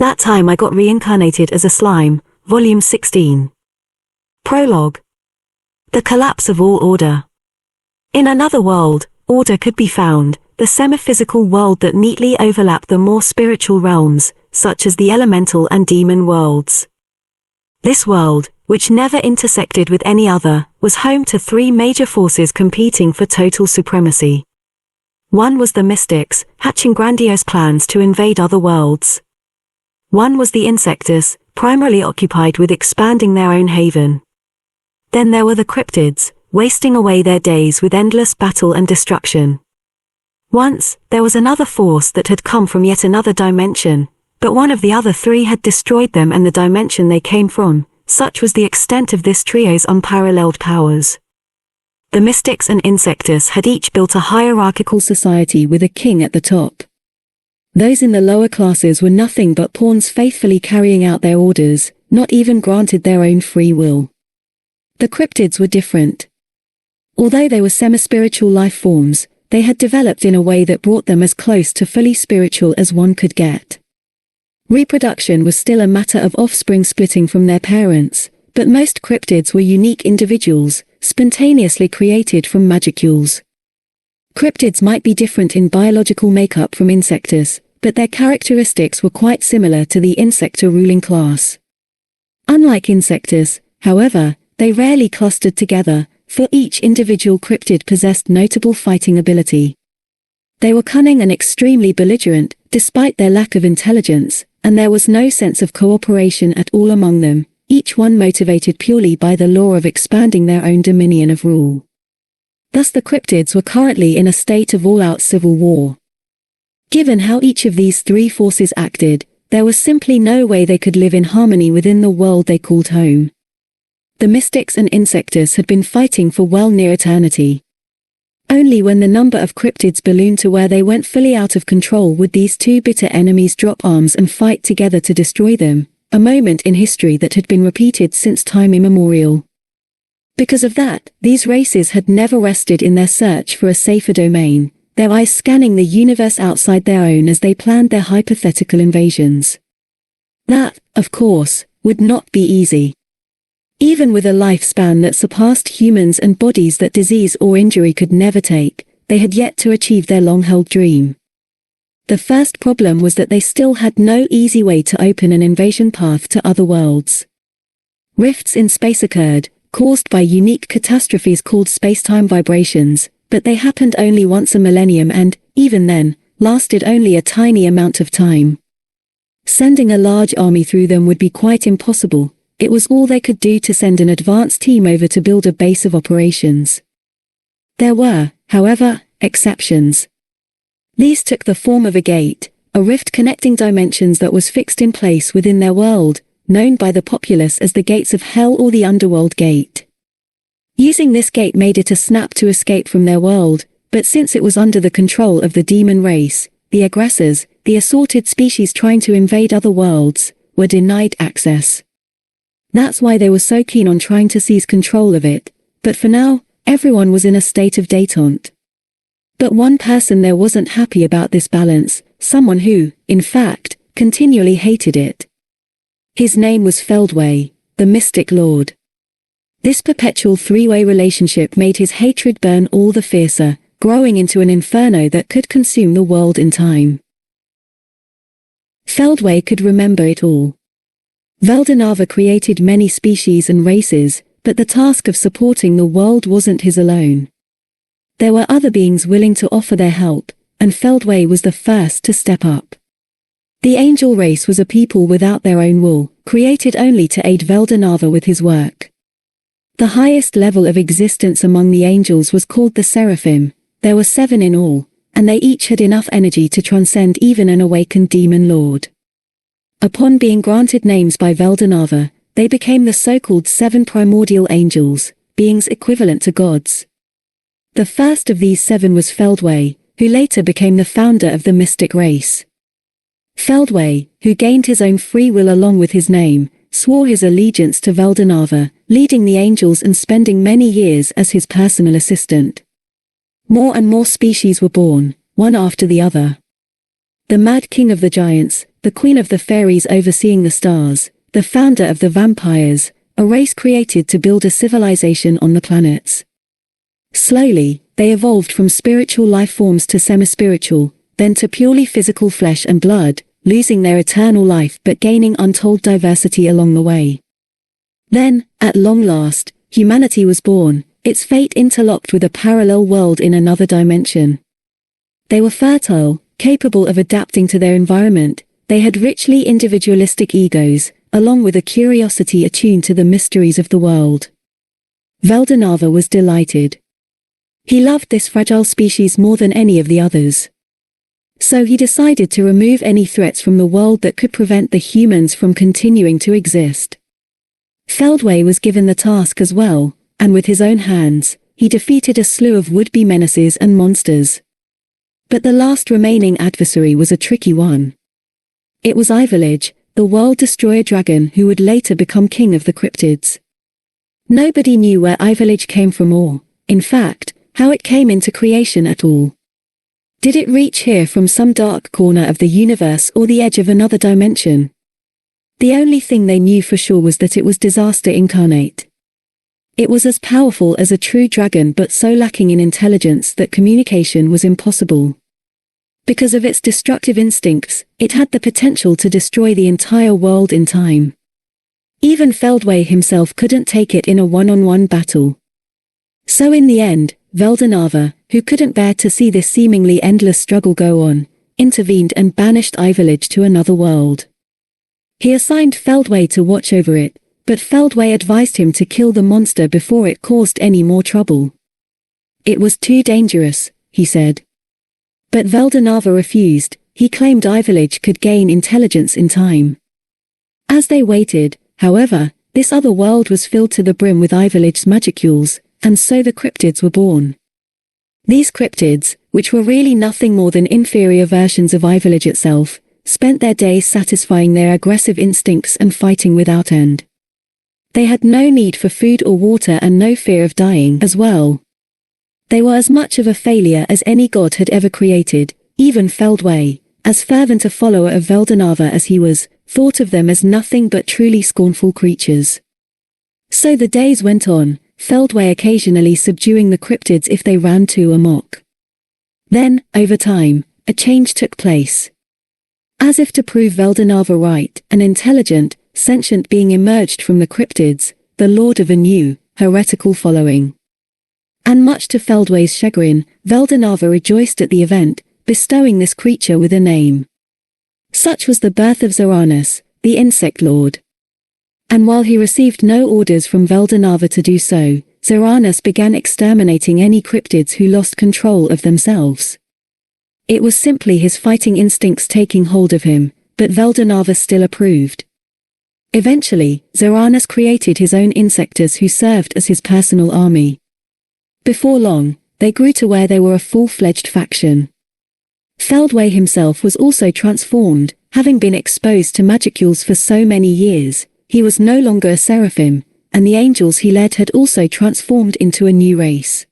That time I got reincarnated as a slime, Volume 16. Prologue. The collapse of all order. In another world, order could be found, the semi-physical world that neatly overlapped the more spiritual realms, such as the elemental and demon worlds. This world, which never intersected with any other, was home to three major forces competing for total supremacy. One was the mystics, hatching grandiose plans to invade other worlds. One was the insectors, primarily occupied with expanding their own haven. Then there were the cryptids, wasting away their days with endless battle and destruction. Once, there was another force that had come from yet another dimension, but one of the other three had destroyed them and the dimension they came from. Such was the extent of this trio's unparalleled powers. The mystics and insectors had each built a hierarchical society with a king at the top. Those in the lower classes were nothing but pawns faithfully carrying out their orders, not even granted their own free will. The cryptids were different. Although they were semi-spiritual life forms, they had developed in a way that brought them as close to fully spiritual as one could get. Reproduction was still a matter of offspring splitting from their parents, but most cryptids were unique individuals, spontaneously created from magicules. Cryptids might be different in biological makeup from insectors, but their characteristics were quite similar to the insector ruling class. Unlike insectors, however, they rarely clustered together, for each individual cryptid possessed notable fighting ability. They were cunning and extremely belligerent, despite their lack of intelligence, and there was no sense of cooperation at all among them, each one motivated purely by the law of expanding their own dominion of rule. Thus the cryptids were currently in a state of all-out civil war. Given how each of these three forces acted, there was simply no way they could live in harmony within the world they called home. The mystics and insectors had been fighting for well near eternity. Only when the number of cryptids ballooned to where they went fully out of control would these two bitter enemies drop arms and fight together to destroy them, a moment in history that had been repeated since time immemorial. Because of that, these races had never rested in their search for a safer domain, their eyes scanning the universe outside their own as they planned their hypothetical invasions. That, of course, would not be easy. Even with a lifespan that surpassed humans and bodies that disease or injury could never take, they had yet to achieve their long-held dream. The first problem was that they still had no easy way to open an invasion path to other worlds. Rifts in space occurred, caused by unique catastrophes called space-time vibrations, but they happened only once a millennium and, even then, lasted only a tiny amount of time. Sending a large army through them would be quite impossible. It was all they could do to send an advance team over to build a base of operations. There were, however, exceptions. These took the form of a gate, a rift connecting dimensions that was fixed in place within their world, known by the populace as the Gates of Hell or the Underworld Gate. Using this gate made it a snap to escape from their world, but since it was under the control of the demon race, the aggressors, the assorted species trying to invade other worlds, were denied access. That's why they were so keen on trying to seize control of it, but for now, everyone was in a state of détente. But one person there wasn't happy about this balance, someone who, in fact, continually hated it. His name was Feldway, the Mystic Lord. This perpetual three-way relationship made his hatred burn all the fiercer, growing into an inferno that could consume the world in time. Feldway could remember it all. Veldanava created many species and races, but the task of supporting the world wasn't his alone. There were other beings willing to offer their help, and Feldway was the first to step up. The angel race was a people without their own will, created only to aid Veldanava with his work. The highest level of existence among the angels was called the Seraphim. There were 7 in all, and they each had enough energy to transcend even an awakened demon lord. Upon being granted names by Veldanava, they became the so-called 7 primordial angels, beings equivalent to gods. The first of these 7 was Feldway, who later became the founder of the mystic race. Feldway, who gained his own free will along with his name, swore his allegiance to Veldanava, leading the angels and spending many years as his personal assistant. More and more species were born, one after the other. The Mad King of the Giants, the queen of the fairies overseeing the stars, the founder of the vampires, a race created to build a civilization on the planets. Slowly, they evolved from spiritual life forms to semi-spiritual, then to purely physical flesh and blood, losing their eternal life but gaining untold diversity along the way. Then, at long last, humanity was born, its fate interlocked with a parallel world in another dimension. They were fertile, capable of adapting to their environment, they had richly individualistic egos, along with a curiosity attuned to the mysteries of the world. Veldanava was delighted. He loved this fragile species more than any of the others. So he decided to remove any threats from the world that could prevent the humans from continuing to exist. Feldway was given the task as well, and with his own hands, he defeated a slew of would-be menaces and monsters. But the last remaining adversary was a tricky one. It was Ivolage, the world destroyer dragon who would later become king of the cryptids. Nobody knew where Ivolage came from or, in fact, how it came into creation at all. Did it reach here from some dark corner of the universe or the edge of another dimension? The only thing they knew for sure was that it was disaster incarnate. It was as powerful as a true dragon but so lacking in intelligence that communication was impossible. Because of its destructive instincts, it had the potential to destroy the entire world in time. Even Feldway himself couldn't take it in a one-on-one battle. So in the end, Veldanava, who couldn't bear to see this seemingly endless struggle go on, intervened and banished Ivolage to another world. He assigned Feldway to watch over it, but Feldway advised him to kill the monster before it caused any more trouble. It was too dangerous, he said. But Veldanava refused. He claimed Ivolage could gain intelligence in time. As they waited, however, this other world was filled to the brim with Ivolage's magicules, and so the cryptids were born. These cryptids, which were really nothing more than inferior versions of Ivolage itself, spent their days satisfying their aggressive instincts and fighting without end. They had no need for food or water and no fear of dying as well. They were as much of a failure as any god had ever created. Even Feldway, as fervent a follower of Veldanava as he was, thought of them as nothing but truly scornful creatures. So the days went on, Feldway occasionally subduing the cryptids if they ran too amok. Then, over time, a change took place. As if to prove Veldanava right, an intelligent, sentient being emerged from the cryptids, the lord of a new, heretical following. And much to Feldway's chagrin, Veldanava rejoiced at the event, bestowing this creature with a name. Such was the birth of Zoranus, the insect lord. And while he received no orders from Veldanava to do so, Zoranus began exterminating any cryptids who lost control of themselves. It was simply his fighting instincts taking hold of him, but Veldanava still approved. Eventually, Zoranus created his own insectors who served as his personal army. Before long, they grew to where they were a full-fledged faction. Feldway himself was also transformed, having been exposed to magicules for so many years. He was no longer a seraphim, and the angels he led had also transformed into a new race.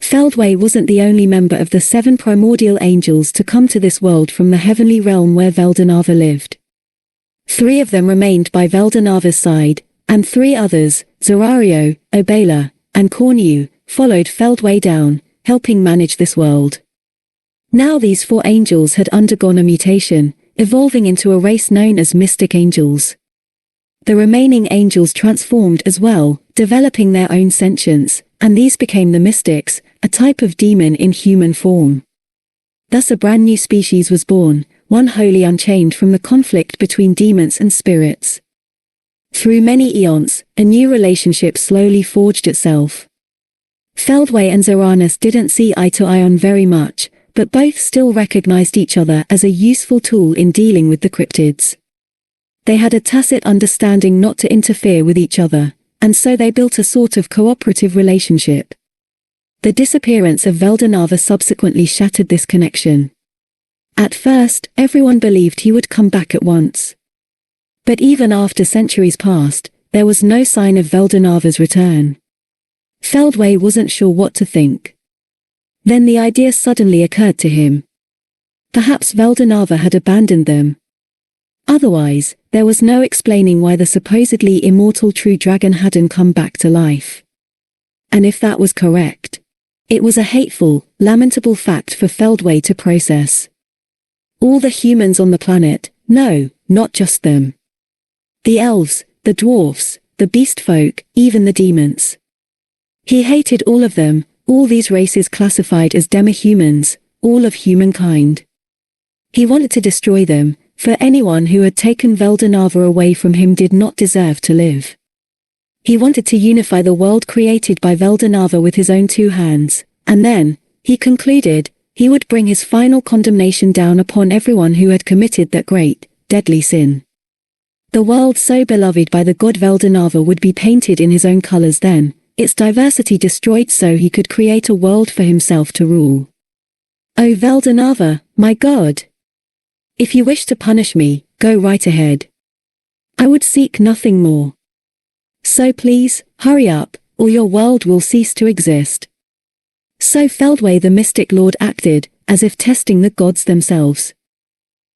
Feldway wasn't the only member of the 7 primordial angels to come to this world from the heavenly realm where Veldanava lived. 3 of them remained by Veldanava's side, and 3 others, Zorario, Obela, and Cornu, followed Feldway down, helping manage this world. Now these 4 angels had undergone a mutation, evolving into a race known as mystic angels. The remaining angels transformed as well, developing their own sentience, and these became the mystics, a type of demon in human form. Thus a brand new species was born, one wholly unchained from the conflict between demons and spirits. Through many eons, a new relationship slowly forged itself. Feldway and Zoranus didn't see eye to eye on very much, but both still recognized each other as a useful tool in dealing with the cryptids. They had a tacit understanding not to interfere with each other, and so they built a sort of cooperative relationship. The disappearance of Veldanava subsequently shattered this connection. At first, everyone believed he would come back at once. But even after centuries passed, there was no sign of Veldanava's return. Feldway wasn't sure what to think. Then the idea suddenly occurred to him. Perhaps Veldanava had abandoned them. Otherwise, there was no explaining why the supposedly immortal true dragon hadn't come back to life. And if that was correct, it was a hateful, lamentable fact for Feldway to process. All the humans on the planet, no, not just them. The elves, the dwarfs, the beast folk, even the demons. He hated all of them, all these races classified as demi-humans, all of humankind. He wanted to destroy them, for anyone who had taken Veldanava away from him did not deserve to live. He wanted to unify the world created by Veldanava with his own two hands, and then, he concluded, he would bring his final condemnation down upon everyone who had committed that great, deadly sin. The world so beloved by the god Veldanava would be painted in his own colors then, its diversity destroyed so he could create a world for himself to rule. O Veldanava, my god! If you wish to punish me, go right ahead. I would seek nothing more. So please, hurry up, or your world will cease to exist. So Feldway the Mystic Lord acted, as if testing the gods themselves.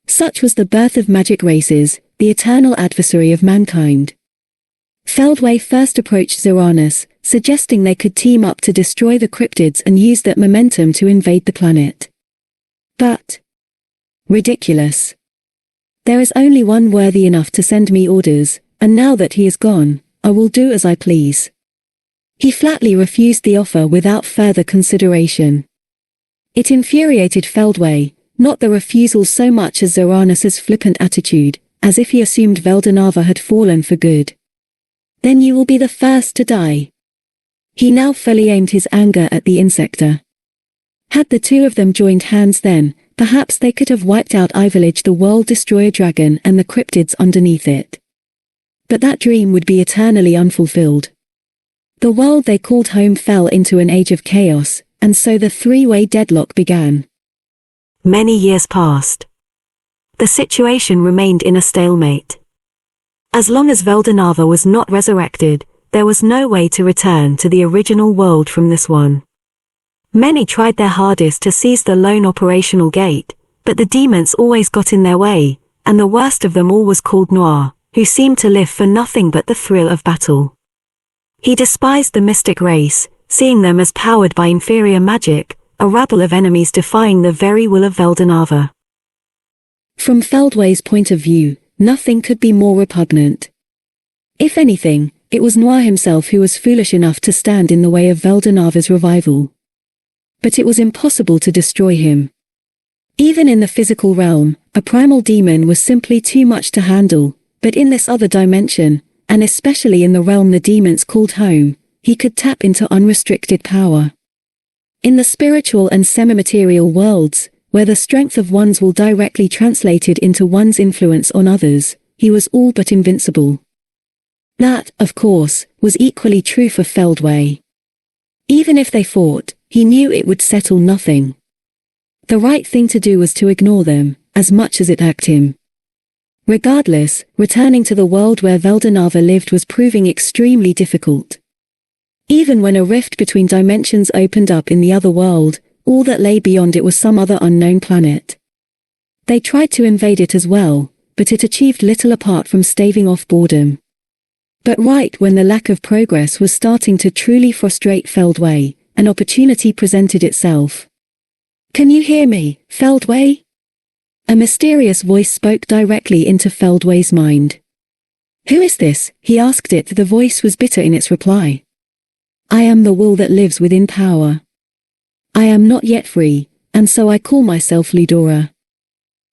Such was the birth of magic races, the eternal adversary of mankind. Feldway first approached Zoranus, suggesting they could team up to destroy the cryptids and use that momentum to invade the planet. But ridiculous. There is only one worthy enough to send me orders, and now that he is gone, I will do as I please. He flatly refused the offer without further consideration. It infuriated Feldway, not the refusal so much as Zoranus's flippant attitude, as if he assumed Veldanava had fallen for good. Then you will be the first to die. He now fully aimed his anger at the insector. Had the two of them joined hands then, perhaps they could have wiped out Ivillage the World Destroyer Dragon and the cryptids underneath it. But that dream would be eternally unfulfilled. The world they called home fell into an age of chaos, and so the three-way deadlock began. Many years passed. The situation remained in a stalemate. As long as Veldanava was not resurrected, there was no way to return to the original world from this one. Many tried their hardest to seize the lone operational gate, but the demons always got in their way, and the worst of them all was called Noir, who seemed to live for nothing but the thrill of battle. He despised the mystic race, seeing them as powered by inferior magic, a rabble of enemies defying the very will of Veldanava. From Feldway's point of view, nothing could be more repugnant. If anything, it was Noir himself who was foolish enough to stand in the way of Veldanava's revival. But it was impossible to destroy him. Even in the physical realm, a primal demon was simply too much to handle, but in this other dimension, and especially in the realm the demons called home, he could tap into unrestricted power. In the spiritual and semi-material worlds, where the strength of one's will directly translated into one's influence on others, he was all but invincible. That, of course, was equally true for Feldway. Even if they fought, he knew it would settle nothing. The right thing to do was to ignore them, as much as it irked him. Regardless, returning to the world where Veldanava lived was proving extremely difficult. Even when a rift between dimensions opened up in the other world, all that lay beyond it was some other unknown planet. They tried to invade it as well, but it achieved little apart from staving off boredom. But right when the lack of progress was starting to truly frustrate Feldway, an opportunity presented itself. "Can you hear me, Feldway?" A mysterious voice spoke directly into Feldway's mind. "Who is this?" he asked it. The voice was bitter in its reply. "I am the will that lives within power. I am not yet free, and so I call myself Ludora.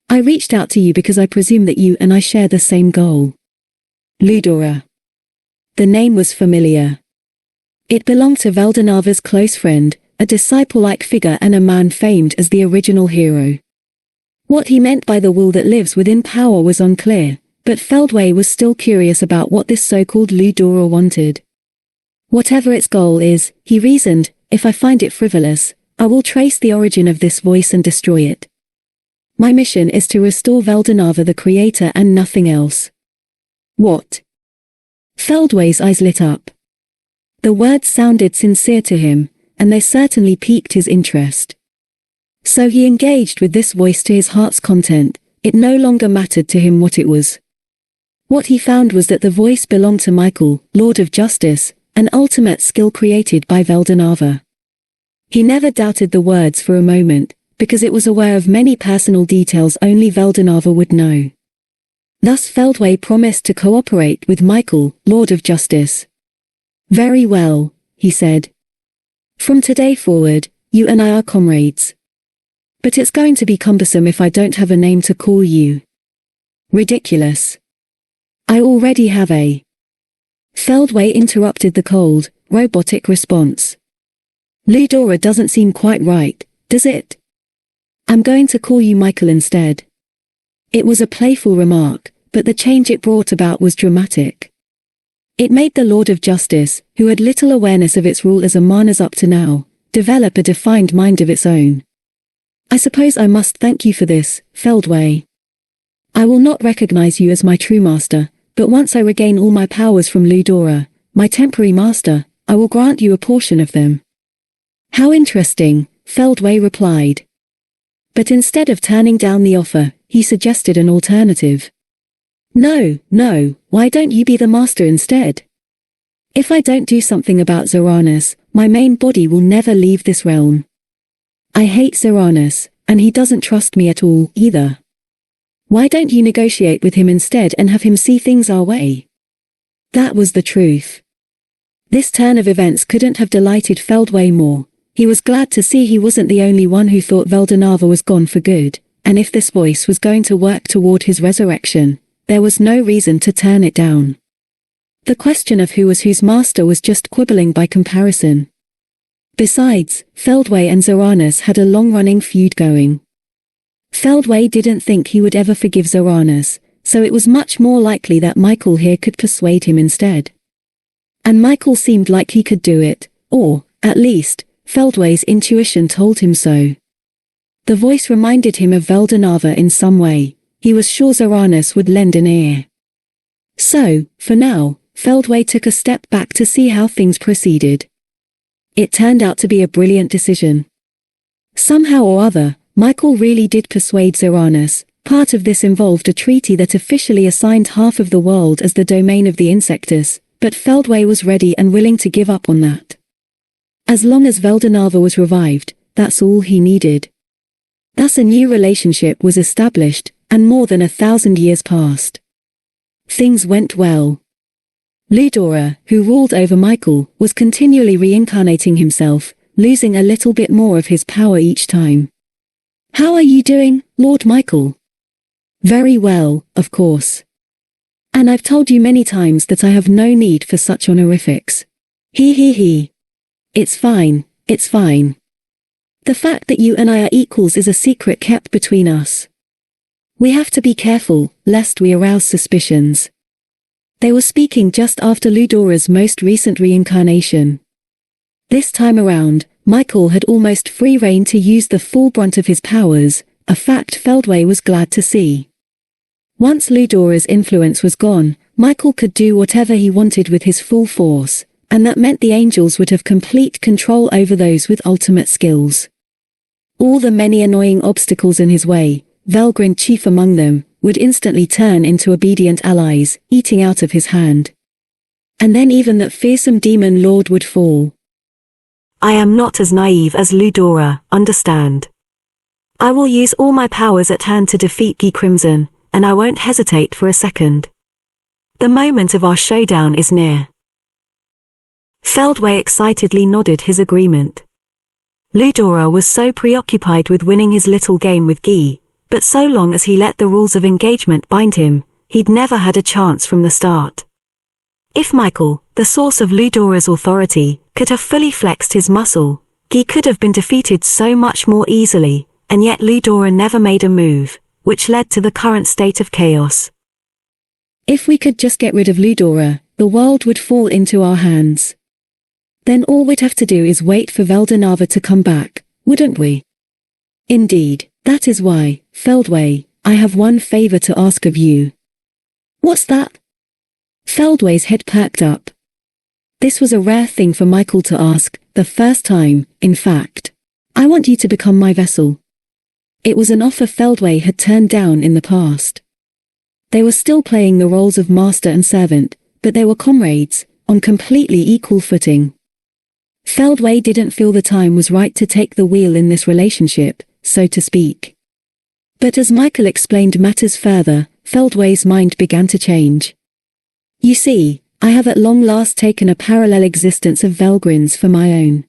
I reached out to you because I presume that you and I share the same goal." Ludora. The name was familiar. It belonged to Veldanava's close friend, a disciple-like figure and a man famed as the original hero. What he meant by the will that lives within power was unclear, but Feldway was still curious about what this so-called Ludora wanted. Whatever its goal is, he reasoned, if I find it frivolous, I will trace the origin of this voice and destroy it. My mission is to restore Veldanava the creator and nothing else. What? Feldway's eyes lit up. The words sounded sincere to him, and they certainly piqued his interest. So he engaged with this voice to his heart's content, it no longer mattered to him what it was. What he found was that the voice belonged to Michael, Lord of Justice, an ultimate skill created by Veldanava. He never doubted the words for a moment, because it was aware of many personal details only Veldanava would know. Thus Feldway promised to cooperate with Michael, Lord of Justice. "Very well," he said. "From today forward, you and I are comrades. But it's going to be cumbersome if I don't have a name to call you." "Ridiculous. I already have a..." Feldway interrupted the cold, robotic response. "Ludora doesn't seem quite right, does it? I'm going to call you Michael instead." It was a playful remark, but the change it brought about was dramatic. It made the Lord of Justice, who had little awareness of its rule as a Manas up to now, develop a defined mind of its own. "I suppose I must thank you for this, Feldway. I will not recognize you as my true master, but once I regain all my powers from Ludora, my temporary master, I will grant you a portion of them." "How interesting," Feldway replied. But instead of turning down the offer, he suggested an alternative. No, why don't you be the master instead? If I don't do something about Zoranus, my main body will never leave this realm. I hate Zoranus, and he doesn't trust me at all, either. Why don't you negotiate with him instead and have him see things our way?" That was the truth. This turn of events couldn't have delighted Feldway more. He was glad to see he wasn't the only one who thought Veldanava was gone for good, and if this voice was going to work toward his resurrection, there was no reason to turn it down. The question of who was whose master was just quibbling by comparison. Besides, Feldway and Zoranus had a long-running feud going. Feldway didn't think he would ever forgive Zoranus, so it was much more likely that Michael here could persuade him instead. And Michael seemed like he could do it, or, at least, Feldway's intuition told him so. The voice reminded him of Veldanava in some way. He was sure Zoranus would lend an ear. So, for now, Feldway took a step back to see how things proceeded. It turned out to be a brilliant decision. Somehow or other, Michael really did persuade Zoranus. Part of this involved a treaty that officially assigned half of the world as the domain of the Insectus, but Feldway was ready and willing to give up on that. As long as Veldanava was revived, that's all he needed. Thus a new relationship was established, and more than 1,000 years passed. Things went well. Ludora, who ruled over Michael, was continually reincarnating himself, losing a little bit more of his power each time. "How are you doing, Lord Michael?" "Very well, of course. And I've told you many times that I have no need for such honorifics. He. It's fine, it's fine. The fact that you and I are equals is a secret kept between us. We have to be careful, lest we arouse suspicions." They were speaking just after Ludora's most recent reincarnation. This time around, Michael had almost free rein to use the full brunt of his powers, a fact Feldway was glad to see. Once Ludora's influence was gone, Michael could do whatever he wanted with his full force, and that meant the angels would have complete control over those with ultimate skills. All the many annoying obstacles in his way, Velgrin chief among them, would instantly turn into obedient allies, eating out of his hand. And then even that fearsome demon lord would fall. "I am not as naive as Ludora, understand. I will use all my powers at hand to defeat Guy Crimson, and I won't hesitate for a second. The moment of our showdown is near." Feldway excitedly nodded his agreement. Ludora was so preoccupied with winning his little game with Guy, but so long as he let the rules of engagement bind him, he'd never had a chance from the start. If Michael, the source of Ludora's authority, could have fully flexed his muscle, Guy could have been defeated so much more easily, and yet Ludora never made a move, which led to the current state of chaos. If we could just get rid of Ludora, the world would fall into our hands. Then all we'd have to do is wait for Veldanava to come back, wouldn't we? Indeed, that is why, Feldway, I have one favor to ask of you. What's that? Feldway's head perked up. This was a rare thing for Michael to ask, the first time, in fact. I want you to become my vessel. It was an offer Feldway had turned down in the past. They were still playing the roles of master and servant, but they were comrades, on completely equal footing. Feldway didn't feel the time was right to take the wheel in this relationship, so to speak. But as Michael explained matters further, Feldway's mind began to change. You see, I have at long last taken a parallel existence of Velgrins for my own.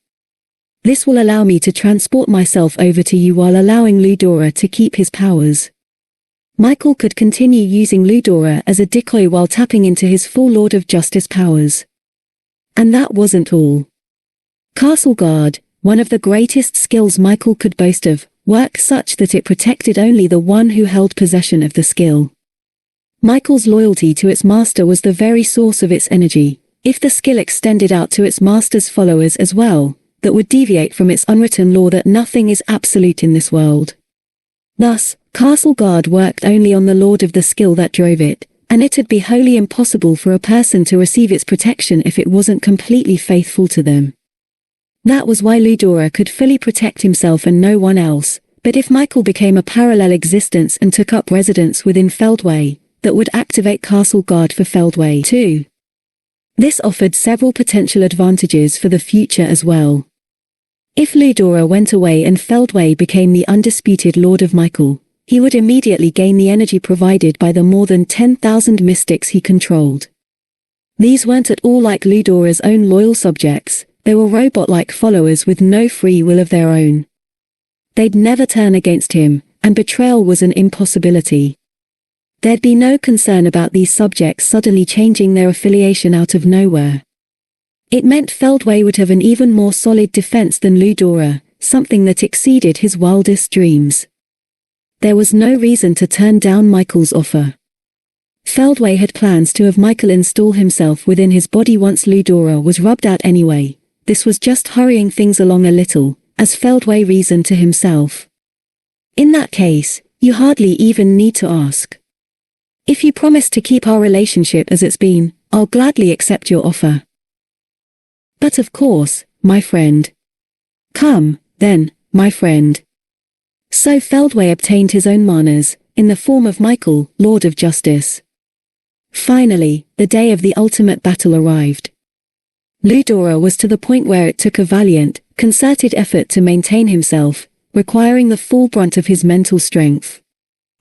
This will allow me to transport myself over to you while allowing Ludora to keep his powers. Michael could continue using Ludora as a decoy while tapping into his full Lord of Justice powers. And that wasn't all. Castle Guard, one of the greatest skills Michael could boast of, worked such that it protected only the one who held possession of the skill. Michael's loyalty to its master was the very source of its energy. If the skill extended out to its master's followers as well, that would deviate from its unwritten law that nothing is absolute in this world. Thus, Castle Guard worked only on the lord of the skill that drove it, and it'd be wholly impossible for a person to receive its protection if it wasn't completely faithful to them. That was why Ludora could fully protect himself and no one else, but if Michael became a parallel existence and took up residence within Feldway, that would activate Castle Guard for Feldway too. This offered several potential advantages for the future as well. If Ludora went away and Feldway became the undisputed Lord of Michael, he would immediately gain the energy provided by the more than 10,000 mystics he controlled. These weren't at all like Ludora's own loyal subjects, they were robot-like followers with no free will of their own. They'd never turn against him, and betrayal was an impossibility. There'd be no concern about these subjects suddenly changing their affiliation out of nowhere. It meant Feldway would have an even more solid defense than Ludora, something that exceeded his wildest dreams. There was no reason to turn down Michael's offer. Feldway had plans to have Michael install himself within his body once Ludora was rubbed out anyway. This was just hurrying things along a little, as Feldway reasoned to himself. In that case, you hardly even need to ask. If you promise to keep our relationship as it's been, I'll gladly accept your offer. But of course, my friend. Come, then, my friend. So Feldway obtained his own manas, in the form of Michael, Lord of Justice. Finally, the day of the ultimate battle arrived. Ludora was to the point where it took a valiant, concerted effort to maintain himself, requiring the full brunt of his mental strength.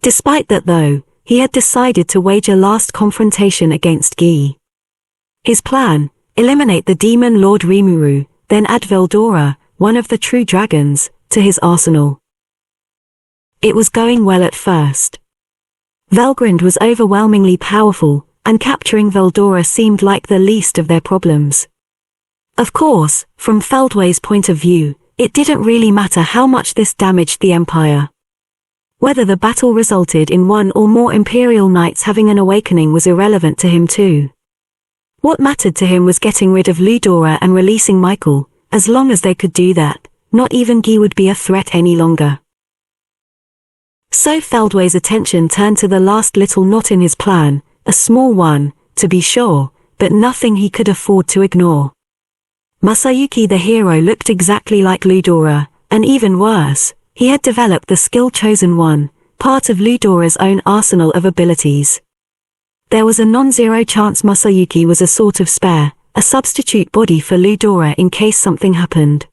Despite that though, he had decided to wage a last confrontation against Guy. His plan, eliminate the demon Lord Rimuru, then add Veldora, one of the true dragons, to his arsenal. It was going well at first. Velgrind was overwhelmingly powerful, and capturing Veldora seemed like the least of their problems. Of course, from Feldway's point of view, it didn't really matter how much this damaged the Empire. Whether the battle resulted in one or more Imperial Knights having an awakening was irrelevant to him too. What mattered to him was getting rid of Ludora and releasing Michael. As long as they could do that, not even Guy would be a threat any longer. So Feldway's attention turned to the last little knot in his plan, a small one, to be sure, but nothing he could afford to ignore. Masayuki the hero looked exactly like Ludora, and even worse, he had developed the skill Chosen One, part of Ludora's own arsenal of abilities. There was a non-zero chance Masayuki was a sort of spare, a substitute body for Ludora in case something happened.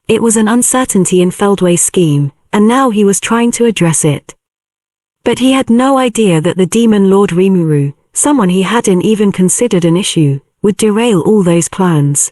It was an uncertainty in Feldway's scheme, and now he was trying to address it. But he had no idea that the demon Lord Rimuru, someone he hadn't even considered an issue, would derail all those plans.